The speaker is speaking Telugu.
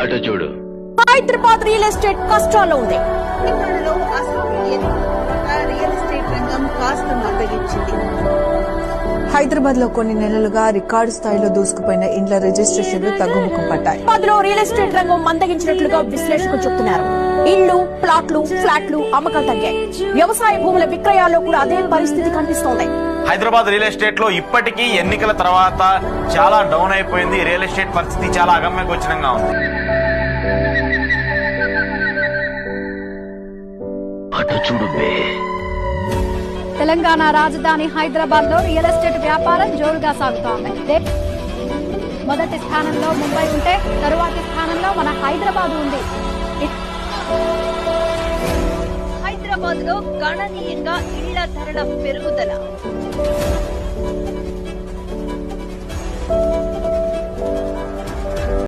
అటు చూడు. హైదరాబాద్ రియల్ ఎస్టేట్ కష్టాల్లో ఉంది. తెలంగాణలో రియల్ ఎస్టేట్ రంగం కాస్త మందగించింది. హైదరాబాద్ లో కొన్ని నెలలుగా రికార్డు స్థాయిలో దూసుకుపోయిన ఇండ్ల రిజిస్ట్రేషన్లు తగ్గుముఖం పట్టాయి. హైదరాబాద్ లో రియల్ ఎస్టేట్ రంగం మందగించినట్లుగా విశ్లేషకులు చెబుతున్నారు. ఇళ్లు, ప్లాట్లు, ఫ్లాట్లు అమ్మకాలు తగ్గాయి. వ్యవసాయ భూముల విక్రయాల్లో కూడా అదే పరిస్థితి కనిపిస్తోంది. హైదరాబాద్ రియల్ ఎస్టేట్ లో ఇప్పటికీ ఎన్నికల తర్వాత చాలా డౌన్ అయిపోయింది. రియల్ ఎస్టేట్ పరిస్థితి చాలా అగమ్యగోచరంగా ఉంది. అటు చూడు బే. తెలంగాణ రాజధాని హైదరాబాద్ లో రియల్ ఎస్టేట్ వ్యాపారం జోరుగా సాగుతోంది. మొదటి స్థానంలో ముంబై ఉంటే తరువాతి స్థానంలో మన హైదరాబాద్ ఉంది. హైదరాబాద్ లో గణనీయంగా ఇళ్ల ధరల పెరుగుదల.